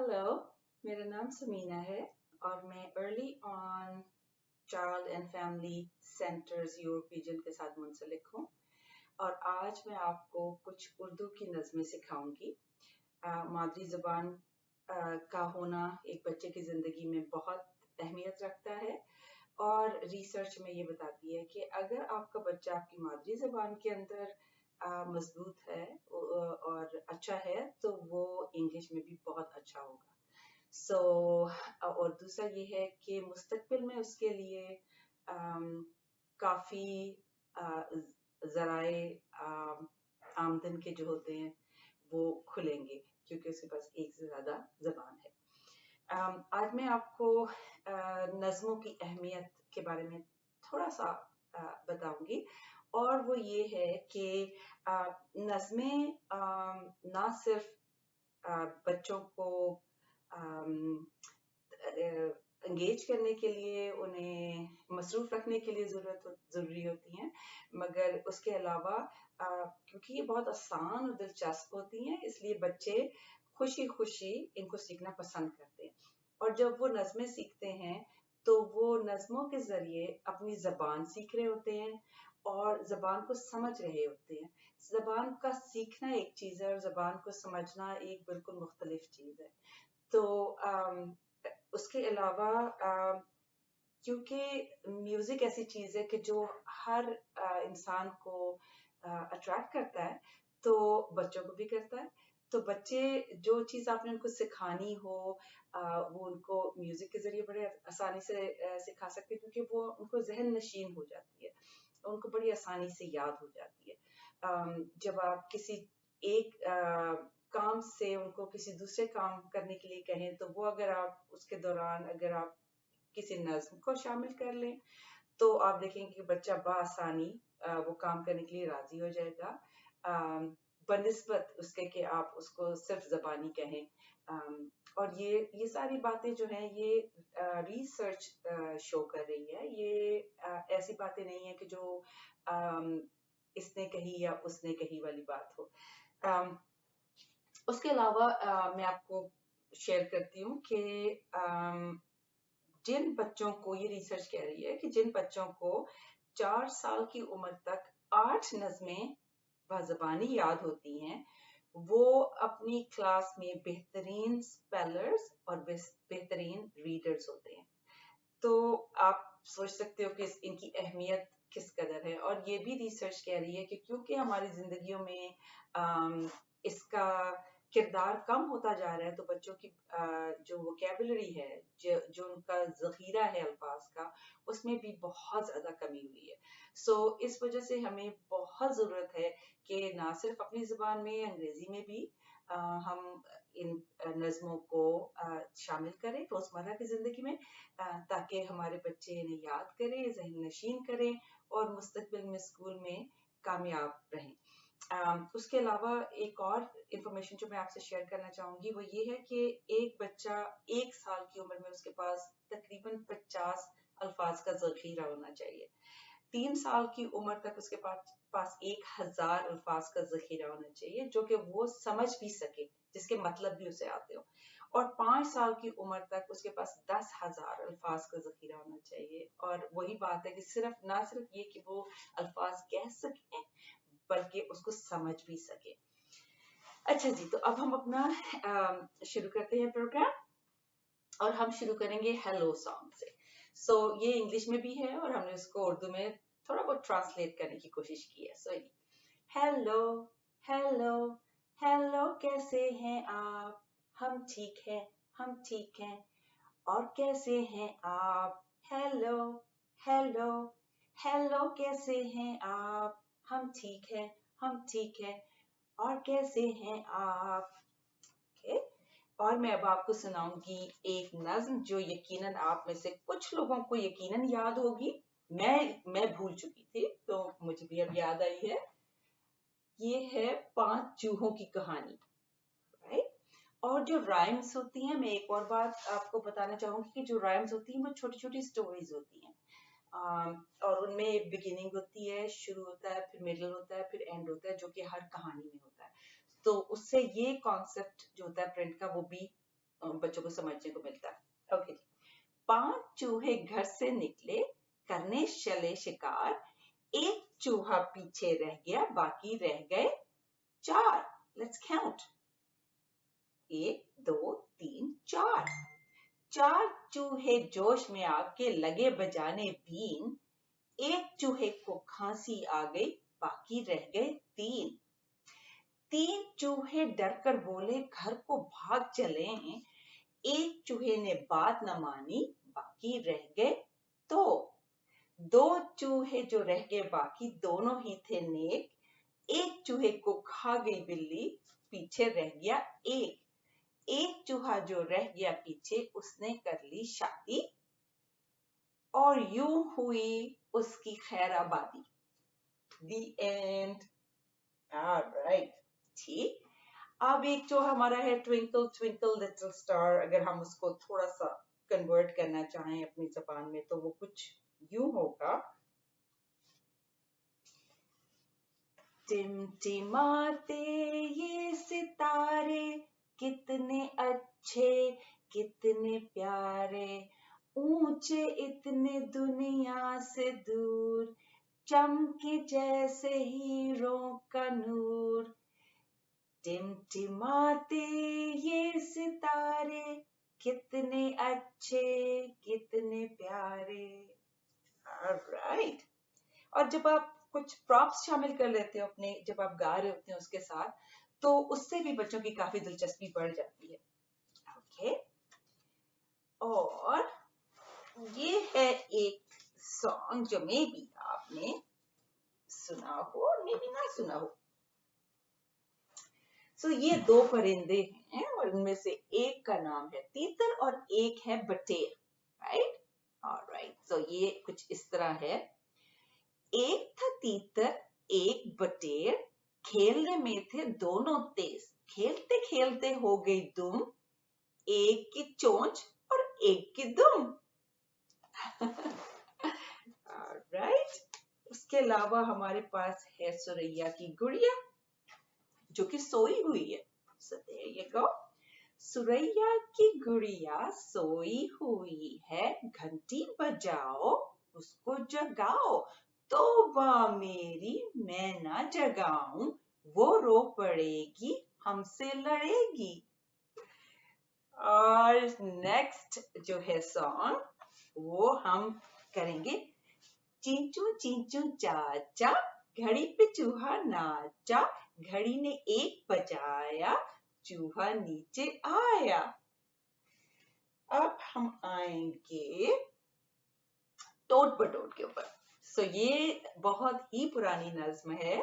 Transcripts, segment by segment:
Hello, मेरा नाम समीना है और मैं early on child and family centres Europe region के साथ मुंसलिक हूँ और आज मैं आपको कुछ उर्दू की नज़में सिखाऊंगी। मादरी ज़बान का होना एक बच्चे की ज़िंदगी में बहुत अहमियत रखता है और रिसर्च में ये बताती है कि अगर आपका बच्चा आपकी मादरी ज़बान के अंदर मजबूत है और अच्छा है तो वो इंग्लिश में भी बहुत अच्छा होगा। और दूसरा ये है कि मुस्तकबिल में उसके लिए काफ़ी ज़राए आमदन के जो होते हैं वो खुलेंगे क्योंकि उसके पास एक से ज़्यादा ज़बान है। आज मैं आपको नज़्मों की अहमियत के बारे में थोड़ा सा बताऊंगी और वो ये है कि नज़में ना सिर्फ बच्चों को एंगेज करने के लिए, उन्हें मसरूफ रखने के लिए ज़रूरी होती हैं, मगर उसके अलावा क्योंकि ये बहुत आसान और दिलचस्प होती हैं इसलिए बच्चे खुशी खुशी इनको सीखना पसंद करते हैं और जब वो नज़में सीखते हैं तो वो नज़मों के ज़रिए अपनी ज़बान सीख रहे होते हैं और ज़बान को समझ रहे होते हैं। ज़बान का सीखना एक चीज़ है और ज़बान को समझना एक बिल्कुल मुख्तलिफ चीज़ है। तो उसके अलावा क्योंकि म्यूजिक ऐसी चीज है कि जो हर इंसान को अट्रैक्ट करता है तो बच्चों को भी करता है। तो बच्चे जो चीज आपने उनको सिखानी हो वो उनको म्यूजिक के जरिए बड़े आसानी से सिखा सकते हैं क्योंकि वो उनको जहन नशीन हो जाती है, उनको बड़ी आसानी से याद हो जाती है। जब आप किसी एक काम से उनको किसी दूसरे काम करने के लिए कहें तो वो अगर आप उसके दौरान अगर आप किसी नज़्म को शामिल कर लें तो आप देखेंगे कि बच्चा बआसानी वो काम करने के लिए राजी हो जाएगा बनिस्बत उसके कि आप उसको सिर्फ ज़बानी कहें। और ये सारी बातें जो हैं ये रिसर्च शो कर रही है। ये ऐसी बातें नहीं है कि जो इसने कही या उसने कही वाली बात हो। उसके अलावा मैं आपको शेयर करती हूँ कि जिन बच्चों को, ये रिसर्च कह रही है कि जिन बच्चों को 4 साल की उम्र तक 8 नज़में बाज़बानी याद होती हैं वो अपनी क्लास में बेहतरीन स्पेलर्स और बेहतरीन रीडर्स होते हैं। तो आप सोच सकते हो कि इनकी अहमियत किस कदर है। और ये भी रिसर्च कह रही है कि क्योंकि हमारी जिंदगियों में इसका किरदार कम होता जा रहा है तो बच्चों की जो वोकैबुलरी है, जो उनका ज़ख़ीरा है अल्फाज का, उसमें भी बहुत ज़्यादा कमी हुई है। इस वजह से हमें बहुत ज़रूरत है कि ना सिर्फ अपनी ज़ुबान में, अंग्रेज़ी में भी हम इन नज़्मों को शामिल करें रोज़मर्रा की ज़िंदगी में ताकि हमारे बच्चे इन्हें याद करें, ज़हन नशीन करें और मुस्तक़बिल में स्कूल में कामयाब रहें। उसके अलावा एक और इंफॉर्मेशन जो मैं आपसे शेयर करना चाहूंगी वो ये है कि एक बच्चा 1 साल की उम्र में उसके पास तकरीबन 50 अल्फाज का ज़ख़ीरा होना चाहिए। 3 साल की उम्र तक उसके पास 1000 अल्फाज का ज़ख़ीरा होना चाहिए जो कि वो समझ भी सके, जिसके मतलब भी उसे आते हो। और 5 साल की उम्र तक उसके पास 10,000 अल्फाज का ज़ख़ीरा होना चाहिए। और वही बात है कि ना सिर्फ ये कि वो अल्फाज कह सके बल्कि उसको समझ भी सके। अच्छा जी, तो अब हम अपना शुरू करते हैं प्रोग्राम और हम शुरू करेंगे हेलो सॉन्ग से। ये इंग्लिश में भी है और हमने उसको उर्दू में थोड़ा बहुत ट्रांसलेट करने की कोशिश की है। हेलो हेलो हेलो कैसे हैं आप? हम ठीक हैं, हम ठीक हैं। और कैसे हैं आप? हेलो हेलो हेलो कैसे हैं आप? हम ठीक हैं, हम ठीक हैं। और कैसे हैं आप? ओके। और मैं अब आपको सुनाऊंगी एक नज्म जो यकीनन आप में से कुछ लोगों को यकीनन याद होगी। मैं भूल चुकी थी तो मुझे भी अब याद आई है। ये है 5 चूहों की कहानी, राइट। और जो राइम्स होती हैं, मैं एक और बात आपको बताना चाहूंगी कि जो राइम्स होती हैं वो छोटी छोटी स्टोरीज होती हैं और उनमें एक बिगिनिंग होती है, शुरू होता है, फिर मिडल होता है, फिर एंड होता है, जो कि हर कहानी में होता है। तो उससे ये कॉन्सेप्ट जो होता है प्रिंट का वो भी बच्चों को समझने को मिलता है। ओके, 5 चूहे घर से निकले, करने चले शिकार, एक चूहा पीछे रह गया, बाकी रह गए 4। Let's count, 1 2 3 4। 4 चूहे जोश में आके लगे बजाने बीन, एक चूहे को खांसी आ गई, बाकी रह गए 3। 3 चूहे डरकर बोले घर को भाग चले, एक चूहे ने बात न मानी, बाकी रह गए 2। 2 चूहे जो रह गए बाकी दोनों ही थे नेक, एक चूहे को खा गई बिल्ली, पीछे रह गया 1। एक चूहा जो रह गया पीछे, उसने कर ली शादी, और यूं हुई उसकी खैराबादी। The end. Alright, ठीक। अब एक जो हमारा है ट्विंकल ट्विंकल लिटिल स्टार, अगर हम उसको थोड़ा सा कन्वर्ट करना चाहें अपनी ज़बान में तो वो कुछ यूं होगा, टिमटिमाते ये सितारे, कितने अच्छे कितने प्यारे, ऊंचे इतने दुनिया से दूर, चमके जैसे हीरों का नूर। टिमटिमाते ये सितारे, कितने अच्छे कितने प्यारे। ऑलराइट। और जब आप कुछ प्रॉप्स शामिल कर लेते हो अपने, जब आप गा रहे होते हैं उसके साथ, तो उससे भी बच्चों की काफी दिलचस्पी बढ़ जाती है। ओके, और ये है एक सॉन्ग जो मे बी आपने सुना हो और मे बी ना सुना हो। सो ये 2 परिंदे हैं और इनमें से एक का नाम है तीतर और एक है बटेर, राइट? ऑलराइट, सो ये कुछ इस तरह है। एक था तीतर एक बटेर, खेलने में थे दोनों तेज, खेलते खेलते हो गई दुम, एक की चोंच और एक की दुम। ऑलराइट, उसके अलावा हमारे पास है सुरैया की गुड़िया जो कि सोई हुई है। So there you go. Suraiya की गुड़िया सोई हुई है, घंटी बजाओ उसको जगाओ, तौबा मेरी मैं ना जगाऊं, वो रो पड़ेगी हमसे लड़ेगी। और नेक्स्ट जो है सॉन्ग वो हम करेंगे, चिंचू चिंचू चाचा, घड़ी पे चूहा नाचा, घड़ी ने 1 बजाया, चूहा नीचे आया। अब हम आएंगे टोट बटोट के ऊपर। सो ये बहुत ही पुरानी नज्म है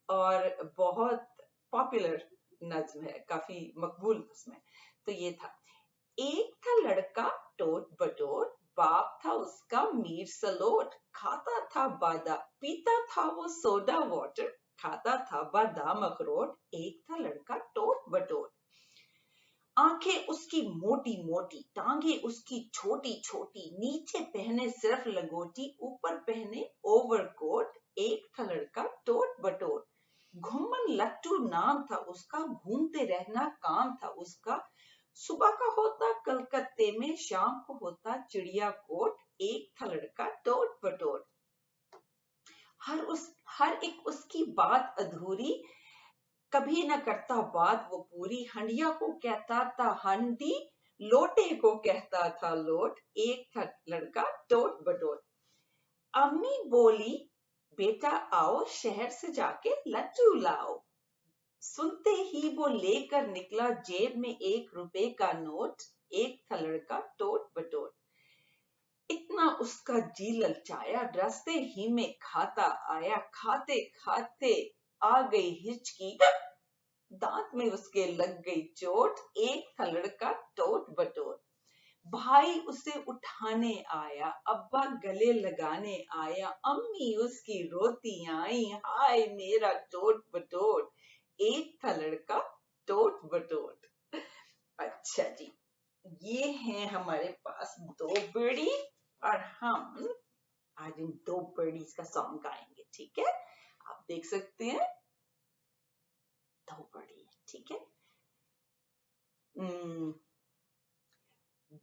और बहुत पॉपुलर नज्म है, काफी मकबूल नज्म है। तो ये था, एक था लड़का टोट बटोट, बाप था उसका मीर सलोट, खाता था बादाम, पीता था वो सोडा वाटर, खाता था बादाम अखरोट, एक था लड़का टोट बटोट। आंखें उसकी मोटी मोटी, टांगे उसकी छोटी छोटी, नीचे पहने सिर्फ लगोटी, ऊपर पहने ओवरकोट, एक था लड़का टोट बटोट। घुमन लट्टू नाम था उसका, घूमते रहना काम था उसका, सुबह का होता कलकत्ते में, शाम को होता चिड़िया कोट, एक था लड़का टोट बटोट। हर एक उसकी बात अधूरी, कभी न करता बात वो पूरी, हंडिया को कहता था हंडी, लोटे को कहता था लोट, एक था लड़का टोट बटोट। अम्मी बोली बेटा आओ, शहर से जाके लड्डू लाओ, सुनते ही वो लेकर निकला जेब में 1 रुपए का नोट, एक था लड़का टोट बटोट। इतना उसका जी ललचाया, रास्ते ही में खाता आया, खाते खाते आ गई हिचकी, दांत में उसके लग गई चोट, एक था लड़का टोट बटोट। भाई उसे उठाने आया, अब्बा गले लगाने आया, अम्मी उसकी रोती आई, हाय मेरा टोट बटोट, एक था लड़का टोट बटोट। अच्छा जी, ये हैं हमारे पास 2 बर्डी और हम आज इन 2 बर्डीज का सॉन्ग गाएंगे, ठीक है? आप देख सकते हैं 2 बर्डी, ठीक है?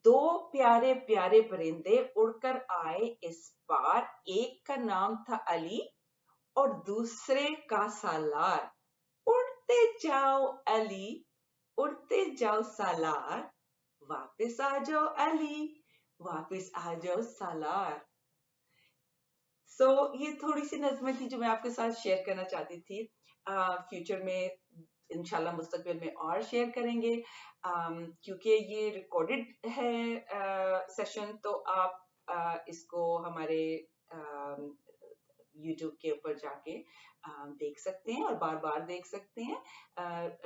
दो प्यारे प्यारे परिंदे उड़कर आए इस बार, एक का नाम था अली और दूसरे का सालार। उड़ते जाओ अली, उड़ते जाओ सालार, वापस आ जाओ अली, वापस आ जाओ सालार। ये थोड़ी सी नज़्में थी जो मैं आपके साथ शेयर करना चाहती थी। फ्यूचर में इंशाल्लाह मुस्तकबिल में और शेयर करेंगे, क्योंकि ये रिकॉर्डेड है सेशन, तो आप इसको हमारे यूट्यूब के ऊपर जाके देख सकते हैं और बार बार देख सकते हैं।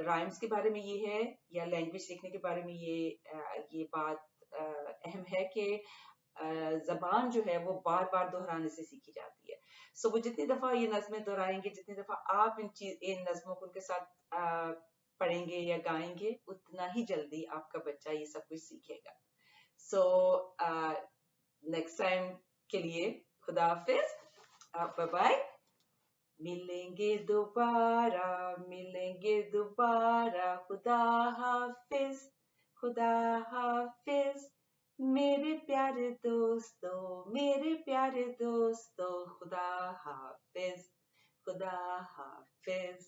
राइम्स के बारे में ये है, या लैंग्वेज सीखने के बारे में ये बात अहम है कि जबान जो है वो बार बार दोहराने से सीखी जाती है। वो जितनी दफा ये नज़में दोहराएंगे, जितनी दफा आप इन नज़मों को उनके साथ पढ़ेंगे या गाएंगे, उतना ही जल्दी आपका बच्चा ये सब कुछ सीखेगा। नेक्स्ट टाइम के लिए खुदा हाफिज, बाय बाय। मिलेंगे दोबारा, मिलेंगे दोबारा, खुदा हाफिज, खुदा हाफिज। मेरे प्यारे दोस्तों, मेरे प्यारे दोस्तों, खुदा हाफिज, खुदा हाफिज।